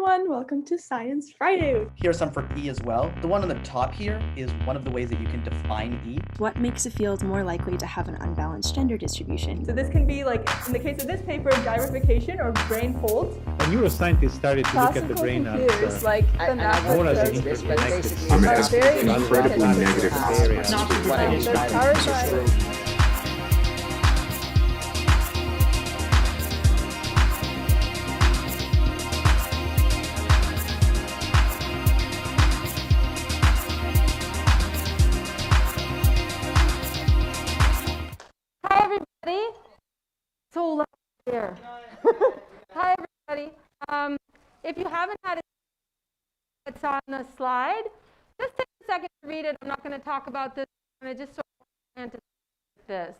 everyone, welcome to Science Friday. Here's some for E as well. The one on the top here is one of the ways that you can define E. What makes a field more likely to have an unbalanced gender distribution? So this can be, like, in the case of this paper, gyrification or brain folds. A neuroscientist started to look at the brain as like the more as an interconnected. I mean, it's very incredibly negative area. consequences. What I described. Hi everybody. So loud here. Hi everybody. If you haven't had it, it's on the slide. Just take a second to read it. I'm not going to talk about this. I'm going to just sort of anticipate this.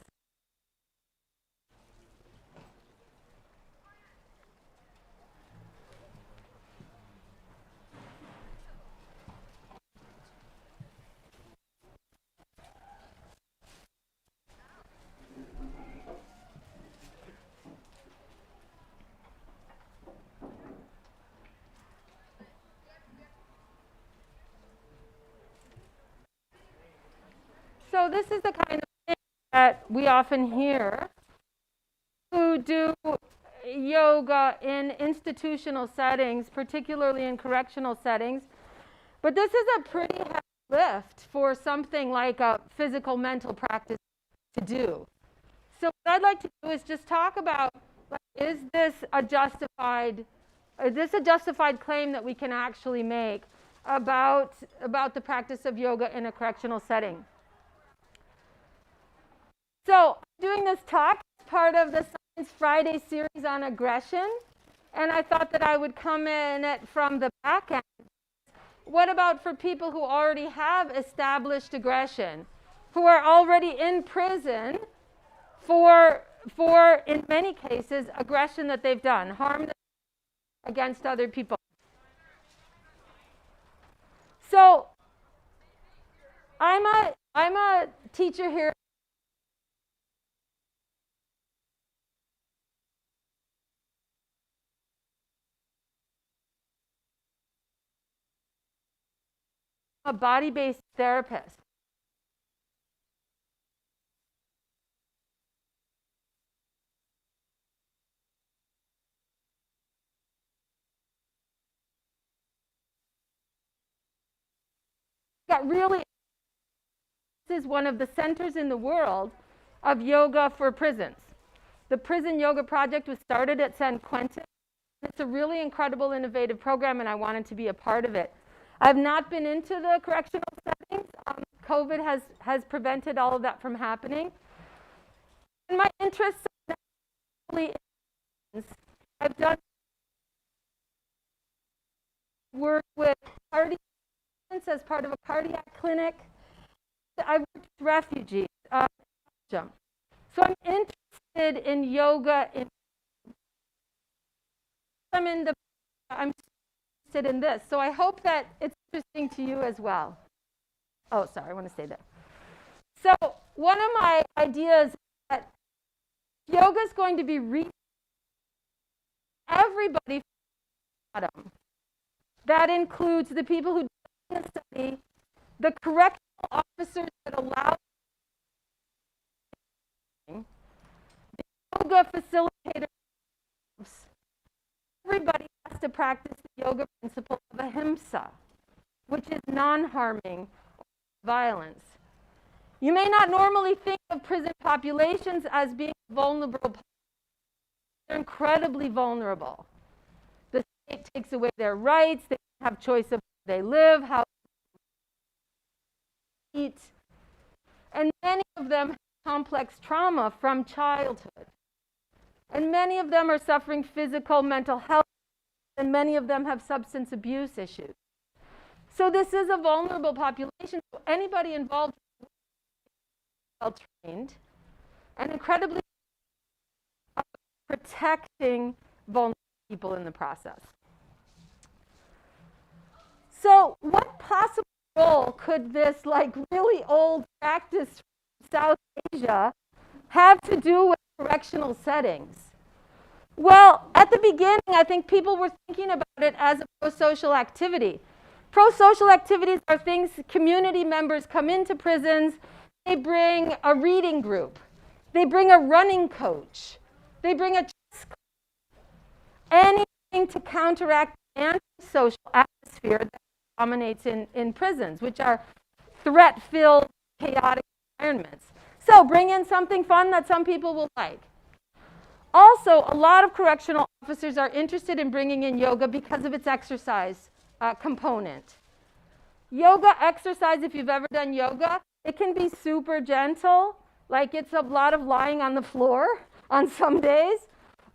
So this is the kind of thing that we often hear who do yoga in institutional settings, particularly in correctional settings. But this is a pretty heavy lift for something like a physical mental practice to do. So what I'd like to do is just talk about, like, is this a justified claim that we can actually make about the practice of yoga in a correctional setting? So I'm doing this talk as part of the Science Friday series on aggression, and I thought that I would come in it from the back end. What about for people who already have established aggression, who are already in prison for in many cases, aggression that they've done, harm against other people? So I'm a teacher here. A body-based therapist. This is one of the centers in the world of yoga for prisons. The Prison Yoga Project was started at San Quentin. It's a really incredible, innovative program, and I wanted to be a part of it. I've not been into the correctional settings. COVID has prevented all of that from happening. And my interests are naturally in. I've done work with cardiac as part of a cardiac clinic. I've worked with refugees. So I'm interested in yoga. I'm interested in this. So I hope that it's interesting to you as well. Oh, sorry, I want to stay there. So one of my ideas is that yoga is going to be reaching everybody from the bottom. That includes the people who do the study, the correctional officers that allow the yoga facilitators. Everybody has to practice the yoga principle of Ahimsa, which is non-harming violence. You may not normally think of prison populations as being vulnerable. They're incredibly vulnerable. The state takes away their rights. They don't have choice of where they live, how they eat. And many of them have complex trauma from childhood. And many of them are suffering physical, mental health, and many of them have substance abuse issues. So this is a vulnerable population. So anybody involved is well trained and incredibly protecting vulnerable people in the process. So what possible role could this, like, really old practice from South Asia have to do with correctional settings? Well, at the beginning, I think people were thinking about it as a pro-social activity. Pro-social activities are things community members come into prisons, they bring a reading group, they bring a running coach, they bring a chess coach, anything to counteract the antisocial atmosphere that dominates in prisons, which are threat-filled, chaotic environments. So bring in something fun that some people will like. Also, a lot of correctional officers are interested in bringing in yoga because of its exercise component. Yoga exercise, if you've ever done yoga, it can be super gentle, like it's a lot of lying on the floor on some days,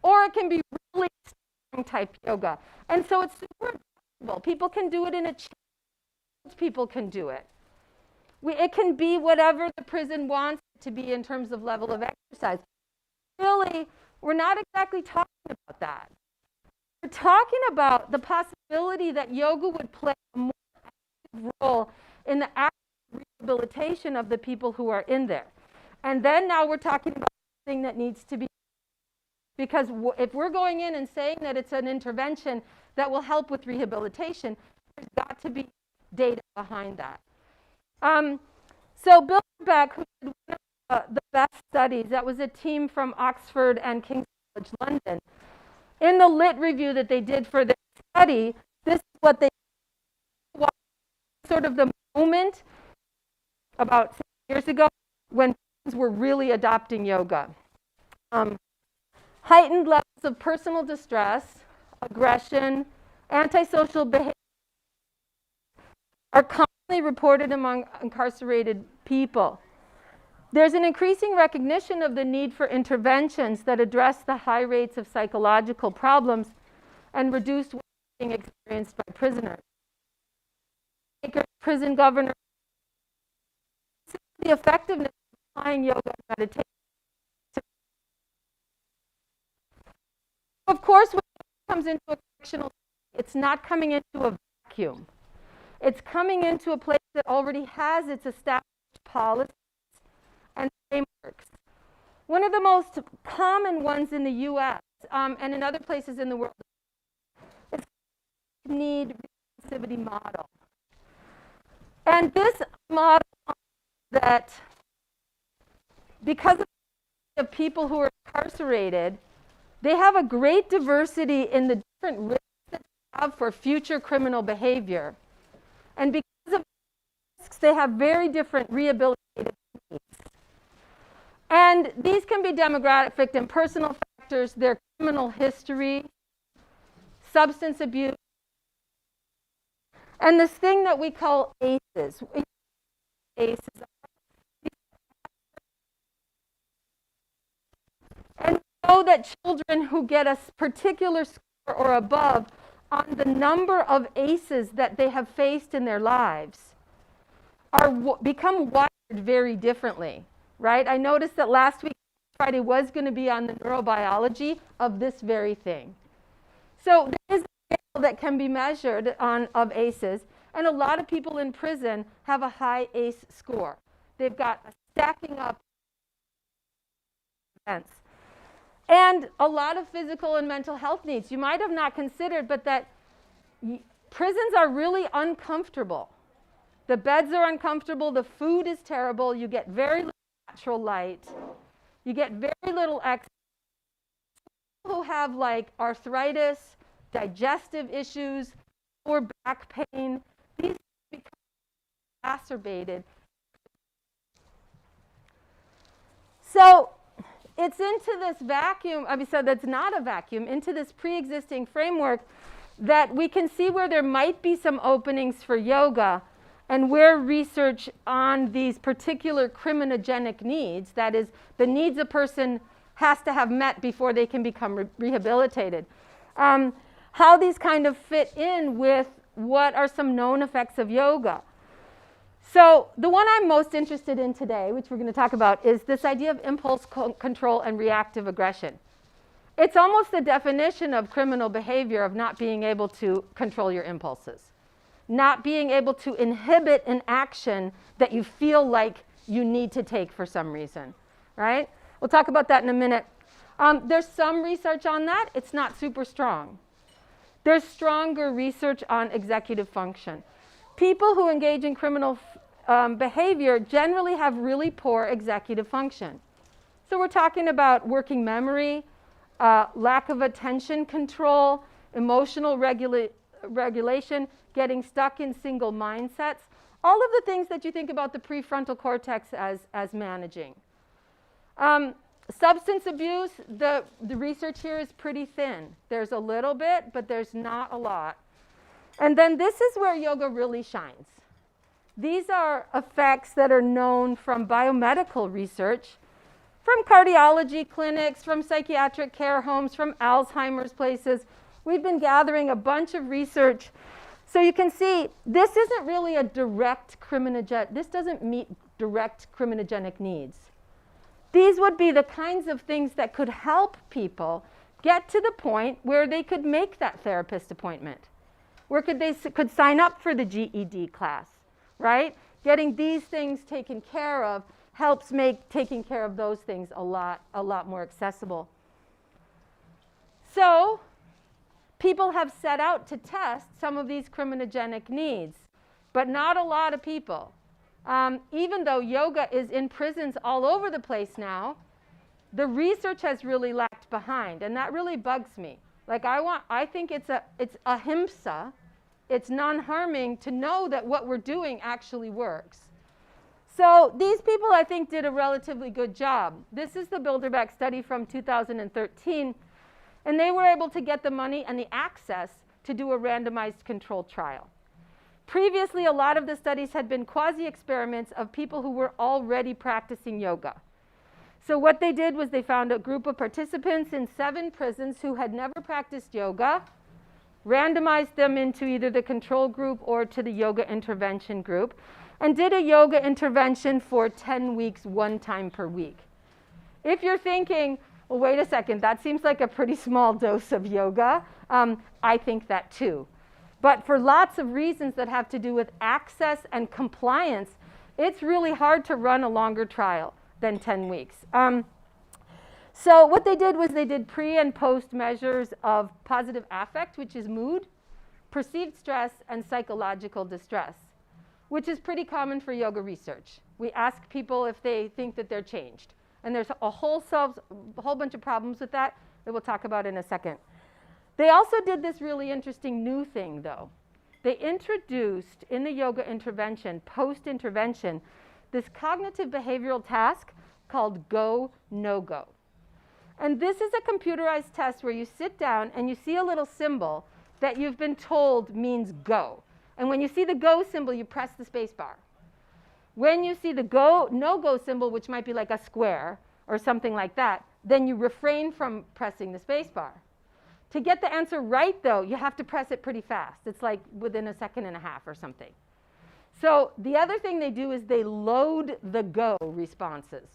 or it can be really strong type yoga. And so it's super adaptable. People can do it in a chair. People can do it. It can be whatever the prison wants it to be in terms of level of exercise. Really, we're not exactly talking about that. We're talking about the possibility that yoga would play a more active role in the active rehabilitation of the people who are in there. And then now we're talking about something that needs to be, because if we're going in and saying that it's an intervention that will help with rehabilitation, there's got to be data behind that. So Bill Beck, who did one of the best studies, that was a team from Oxford and King's College London. In the lit review that they did for their study, this is what they sort of the moment about 6 years ago when prisons were really adopting yoga. Heightened levels of personal distress, aggression, antisocial behavior are commonly reported among incarcerated people. There's an increasing recognition of the need for interventions that address the high rates of psychological problems and reduced well-being experienced by prisoners. Prison governors, the effectiveness of applying yoga and meditation. Of course, when it comes into a correctional, it's not coming into a vacuum. It's coming into a place that already has its established policies and frameworks. One of the most common ones in the U.S. And in other places in the world is the need responsivity model. And this model that because of people who are incarcerated, they have a great diversity in the different risks that they have for future criminal behavior. And because of risks, they have very different rehabilitative needs. And these can be demographic and personal factors, their criminal history, substance abuse, and this thing that we call ACEs. And we know that children who get a particular score or above on the number of ACEs that they have faced in their lives become wired very differently, right? I noticed that last week, Friday, was going to be on the neurobiology of this very thing. So there is a scale that can be measured of ACEs, and a lot of people in prison have a high ACE score. They've got a stacking up events. And a lot of physical and mental health needs. You might have not considered, but that prisons are really uncomfortable. The beds are uncomfortable, the food is terrible, you get very little natural light, you get very little exercise. People who have like arthritis, digestive issues, or back pain, these become exacerbated. So it's into this vacuum, so that's not a vacuum, into this pre-existing framework that we can see where there might be some openings for yoga and where research on these particular criminogenic needs, that is, the needs a person has to have met before they can become rehabilitated, how these kind of fit in with what are some known effects of yoga. So the one I'm most interested in today, which we're going to talk about, is this idea of impulse control and reactive aggression. It's almost the definition of criminal behavior of not being able to control your impulses, not being able to inhibit an action that you feel like you need to take for some reason, right? We'll talk about that in a minute. There's some research on that. It's not super strong. There's stronger research on executive function. People who engage in criminal behavior generally have really poor executive function. So we're talking about working memory, lack of attention control, emotional regulation, getting stuck in single mindsets, all of the things that you think about the prefrontal cortex as managing. Substance abuse, the research here is pretty thin. There's a little bit, but there's not a lot. And then this is where yoga really shines. These are effects that are known from biomedical research, from cardiology clinics, from psychiatric care homes, from Alzheimer's places. We've been gathering a bunch of research. So you can see this isn't really a direct this doesn't meet direct criminogenic needs. These would be the kinds of things that could help people get to the point where they could make that therapist appointment, where they could sign up for the GED class, right? Getting these things taken care of helps make taking care of those things a lot more accessible. So people have set out to test some of these criminogenic needs, but not a lot of people. Even though yoga is in prisons all over the place now, the research has really lagged behind, and that really bugs me. Like I think it's Ahimsa, it's non-harming to know that what we're doing actually works. So these people, I think, did a relatively good job. This is the Bilderbeck study from 2013, and they were able to get the money and the access to do a randomized controlled trial. Previously, a lot of the studies had been quasi-experiments of people who were already practicing yoga. So what they did was they found a group of participants in 7 prisons who had never practiced yoga, randomized them into either the control group or to the yoga intervention group, and did a yoga intervention for 10 weeks, 1 time per week. If you're thinking, well, wait a second, that seems like a pretty small dose of yoga, I think that too. But for lots of reasons that have to do with access and compliance, it's really hard to run a longer trial than 10 weeks. So what they did was they did pre and post measures of positive affect, which is mood, perceived stress, and psychological distress, which is pretty common for yoga research. We ask people if they think that they're changed. And there's a whole bunch of problems with that we'll talk about in a second. They also did this really interesting new thing, though. They introduced in the yoga intervention, post-intervention, this cognitive behavioral task called go, no go. And this is a computerized test where you sit down and you see a little symbol that you've been told means go. And when you see the go symbol, you press the space bar. When you see the go, no go symbol, which might be like a square or something like that, then you refrain from pressing the space bar. To get the answer right, though, you have to press it pretty fast. It's like within 1.5 seconds or something. So the other thing they do is they load the go responses.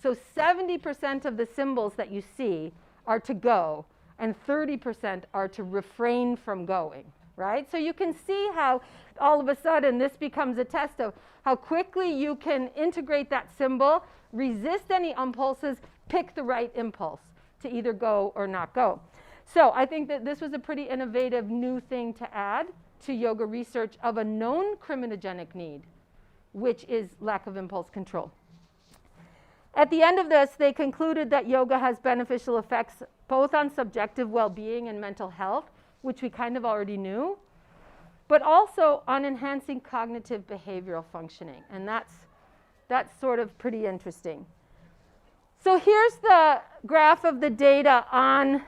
So 70% of the symbols that you see are to go, and 30% are to refrain from going, right? So you can see how all of a sudden this becomes a test of how quickly you can integrate that symbol, resist any impulses, pick the right impulse to either go or not go. So I think that this was a pretty innovative new thing to add to yoga research of a known criminogenic need, which is lack of impulse control. At the end of this, they concluded that yoga has beneficial effects both on subjective well-being and mental health, which we kind of already knew, but also on enhancing cognitive behavioral functioning. And that's sort of pretty interesting. So here's the graph of the data on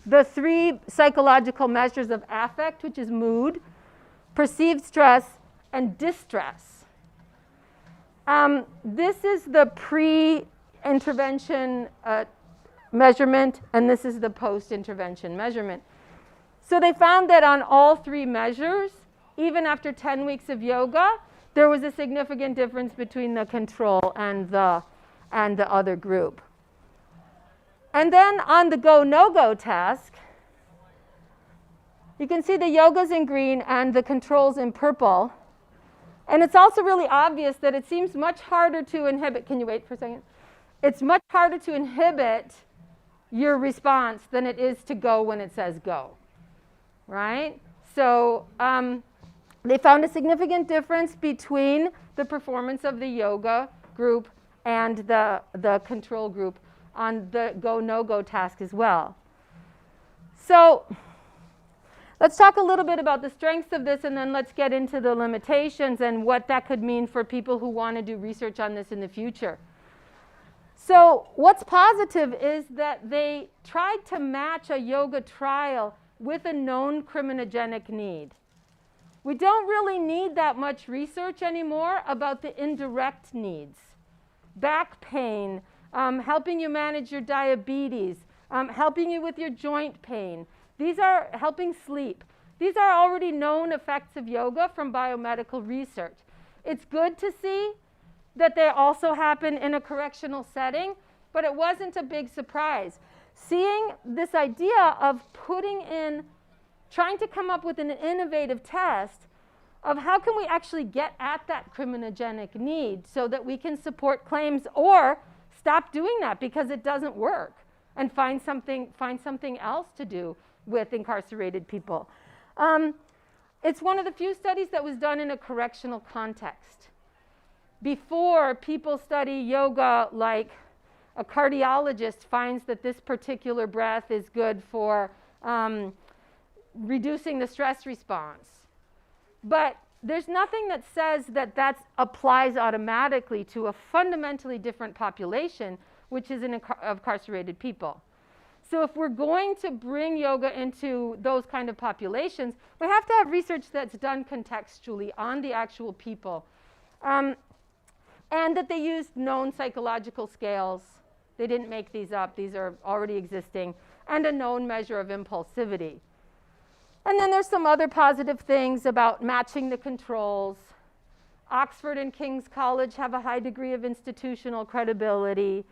the 3 psychological measures of affect, which is mood, perceived stress, and distress. This is the pre-intervention measurement, and this is the post-intervention measurement. So they found that on all 3 measures, even after 10 weeks of yoga, there was a significant difference between the control and the other group. And then on the go, no-go task, you can see the yoga's in green and the controls in purple. And it's also really obvious that it seems much harder to inhibit. Can you wait for a second? It's much harder to inhibit your response than it is to go when it says go, right? So they found a significant difference between the performance of the yoga group and the control group on the go, no-go task as well. So let's talk a little bit about the strengths of this, and then let's get into the limitations and what that could mean for people who want to do research on this in the future. So what's positive is that they tried to match a yoga trial with a known criminogenic need. We don't really need that much research anymore about the indirect needs. Back pain, helping you manage your diabetes, helping you with your joint pain. These are helping sleep. These are already known effects of yoga from biomedical research. It's good to see that they also happen in a correctional setting, but it wasn't a big surprise. Seeing this idea of trying to come up with an innovative test of how can we actually get at that criminogenic need so that we can support claims or stop doing that because it doesn't work and find something else to do with incarcerated people. It's one of the few studies that was done in a correctional context. Before, people study yoga like a cardiologist finds that this particular breath is good for reducing the stress response. But there's nothing that says that applies automatically to a fundamentally different population, which is of incarcerated people. So if we're going to bring yoga into those kind of populations, we have to have research that's done contextually on the actual people. And that they used known psychological scales. They didn't make these up. These are already existing. And a known measure of impulsivity. And then there's some other positive things about matching the controls. Oxford and King's College have a high degree of institutional credibility.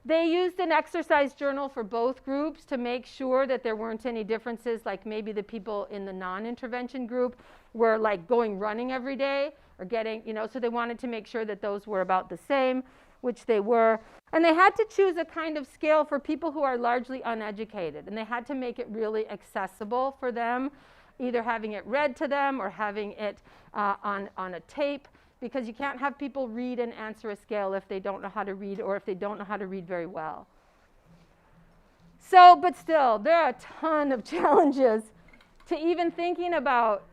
They used an exercise journal for both groups to make sure that there weren't any differences, like maybe the people in the non-intervention group were like going running every day or getting, so they wanted to make sure that those were about the same, which they were. And they had to choose a kind of scale for people who are largely uneducated, and they had to make it really accessible for them, either having it read to them or having it on a tape, because you can't have people read and answer a scale if they don't know how to read or if they don't know how to read very well. So, but still, there are a ton of challenges to even thinking about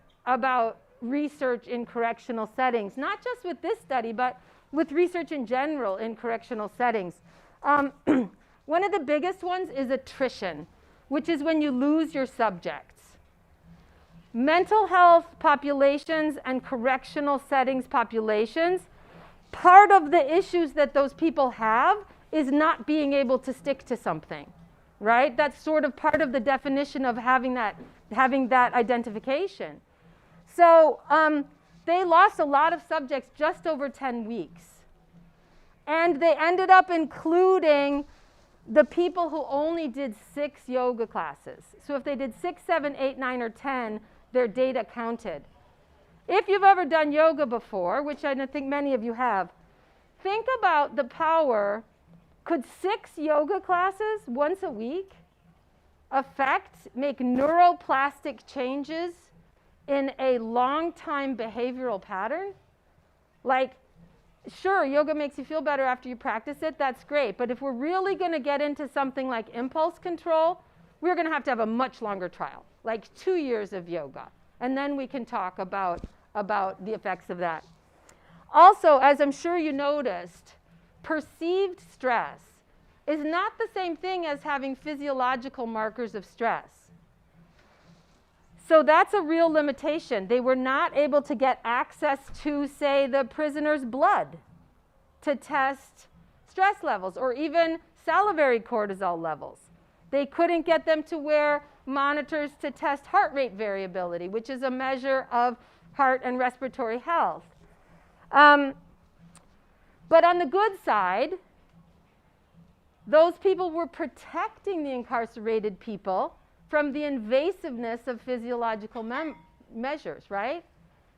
research in correctional settings, not just with this study, but with research in general in correctional settings. One of the biggest ones is attrition, which is when you lose your subjects. Mental health populations and correctional settings populations, part of the issues that those people have is not being able to stick to something, right? That's sort of part of the definition of having that identification. So they lost a lot of subjects just over 10 weeks. And they ended up including the people who only did 6 yoga classes. So if they did 6, 7, 8, 9, or 10, their data counted. If you've ever done yoga before, which I think many of you have, think about the power. Could 6 yoga classes once a week make neuroplastic changes in a long-time behavioral pattern? Like, sure, yoga makes you feel better after you practice it. That's great. But if we're really going to get into something like impulse control, we're going to have a much longer trial, like 2 years of yoga. And then we can talk about the effects of that. Also, as I'm sure you noticed, perceived stress is not the same thing as having physiological markers of stress. So that's a real limitation. They were not able to get access to, say, the prisoner's blood to test stress levels or even salivary cortisol levels. They couldn't get them to wear monitors to test heart rate variability, which is a measure of heart and respiratory health. But on the good side, those people were protecting the incarcerated people from the invasiveness of physiological measures, right?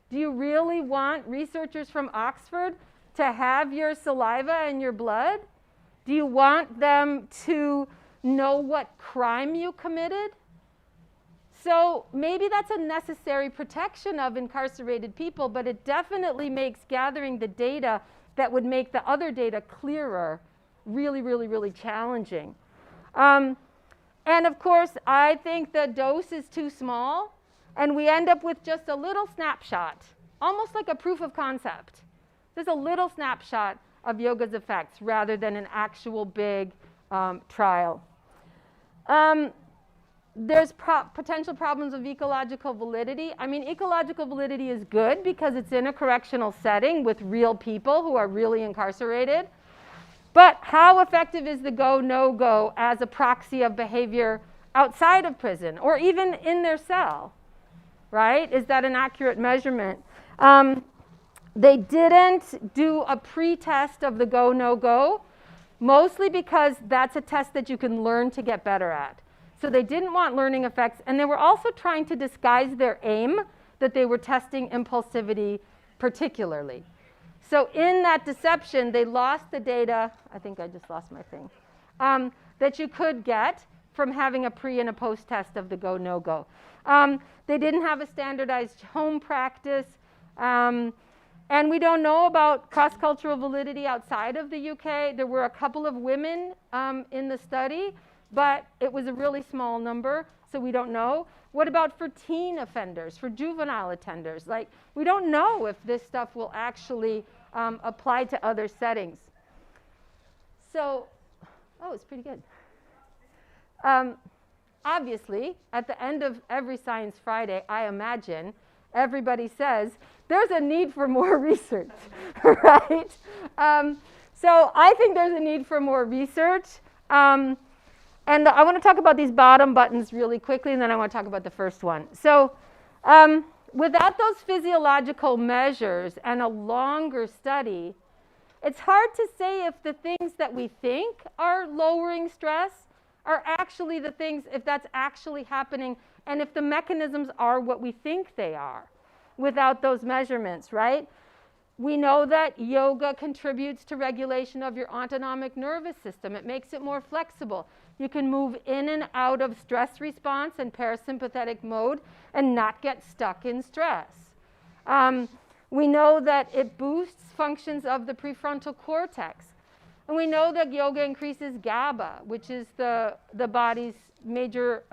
Do you really want researchers from Oxford to have your saliva and your blood? Do you want them to know what crime you committed. So maybe that's a necessary protection of incarcerated people, but it definitely makes gathering the data that would make the other data clearer really, really, really challenging. And of course, I think the dose is too small, and we end up with just a little snapshot, almost like a proof of concept. There's a little snapshot of yoga's effects rather than an actual big trial. There's potential problems of ecological validity. I mean, ecological validity is good because it's in a correctional setting with real people who are really incarcerated. But how effective is the go, no-go as a proxy of behavior outside of prison or even in their cell, right? Is that an accurate measurement? They didn't do a pre-test of the go, no-go, mostly because that's a test that you can learn to get better at. So they didn't want learning effects, and they were also trying to disguise their aim that they were testing impulsivity particularly. So in that deception, they lost the data, I think I just lost my thing, that you could get from having a pre and a post test of the go, no-go. They didn't have a standardized home practice, and we don't know about cross-cultural validity outside of the UK. There were a couple of women in the study, but it was a really small number, so we don't know. What about for teen offenders, for juvenile offenders? Like, we don't know if this stuff will actually apply to other settings. So, oh, it's pretty good. Obviously, at the end of every Science Friday, I imagine, everybody says, there's a need for more research, right? So I think there's a need for more research. And I want to talk about these bottom buttons really quickly, and then I want to talk about the first one. So without those physiological measures and a longer study, it's hard to say if the things that we think are lowering stress are actually the things, if that's actually happening, and if the mechanisms are what we think they are without those measurements, right? We know that yoga contributes to regulation of your autonomic nervous system. It makes it more flexible. You can move in and out of stress response and parasympathetic mode and not get stuck in stress. We know that it boosts functions of the prefrontal cortex. And we know that yoga increases GABA, which is the body's major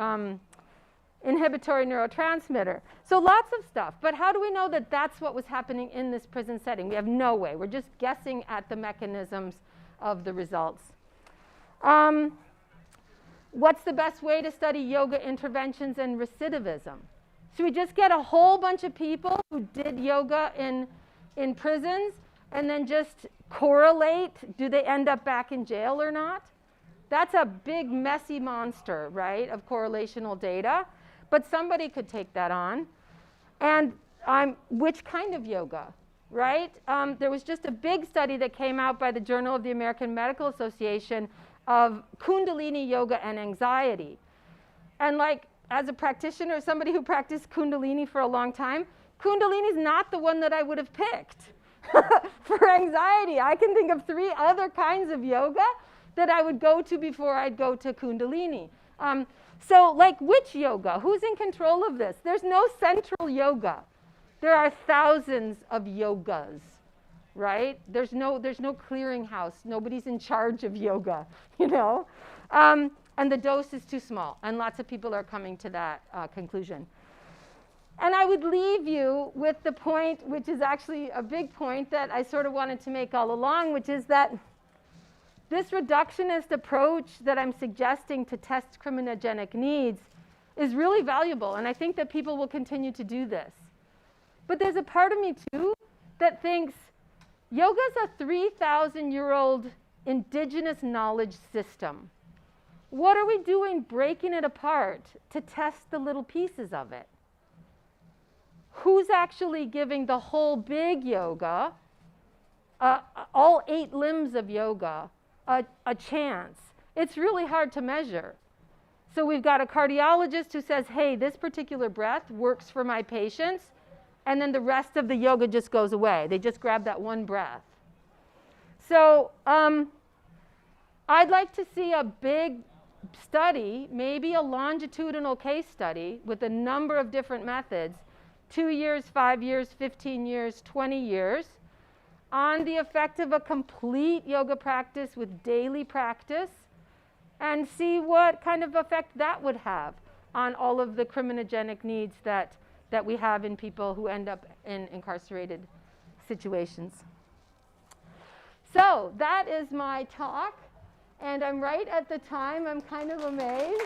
inhibitory neurotransmitter. So lots of stuff. But how do we know that that's what was happening in this prison setting? We have no way. We're just guessing at the mechanisms of the results. What's the best way to study yoga interventions and recidivism? Should we just get a whole bunch of people who did yoga in prisons and then just correlate, do they end up back in jail or not? That's a big, messy monster, right, of correlational data. But somebody could take that on. And which kind of yoga, right? There was just a big study that came out by the Journal of the American Medical Association of Kundalini yoga and anxiety. And like, as a practitioner, somebody who practiced Kundalini for a long time, Kundalini is not the one that I would have picked for anxiety. I can think of 3 other kinds of yoga that I would go to before I'd go to Kundalini. So like, which yoga? Who's in control of this? There's no central yoga. There are thousands of yogas, right? There's no clearinghouse. Nobody's in charge of yoga, you know? And the dose is too small, and lots of people are coming to that conclusion. And I would leave you with the point, which is actually a big point that I sort of wanted to make all along, which is that this reductionist approach that I'm suggesting to test criminogenic needs is really valuable, and I think that people will continue to do this. But there's a part of me, too, that thinks yoga is a 3,000-year-old indigenous knowledge system. What are we doing breaking it apart to test the little pieces of it? Who's actually giving the whole big yoga, all 8 limbs of yoga, a chance? It's really hard to measure. So we've got a cardiologist who says, hey, this particular breath works for my patients, and then the rest of the yoga just goes away. They just grab that one breath. So I'd like to see a big study, maybe a longitudinal case study with a number of different methods, 2 years, 5 years, 15 years, 20 years, on the effect of a complete yoga practice with daily practice, and see what kind of effect that would have on all of the criminogenic needs that we have in people who end up in incarcerated situations. So that is my talk, and I'm right at the time. I'm kind of amazed.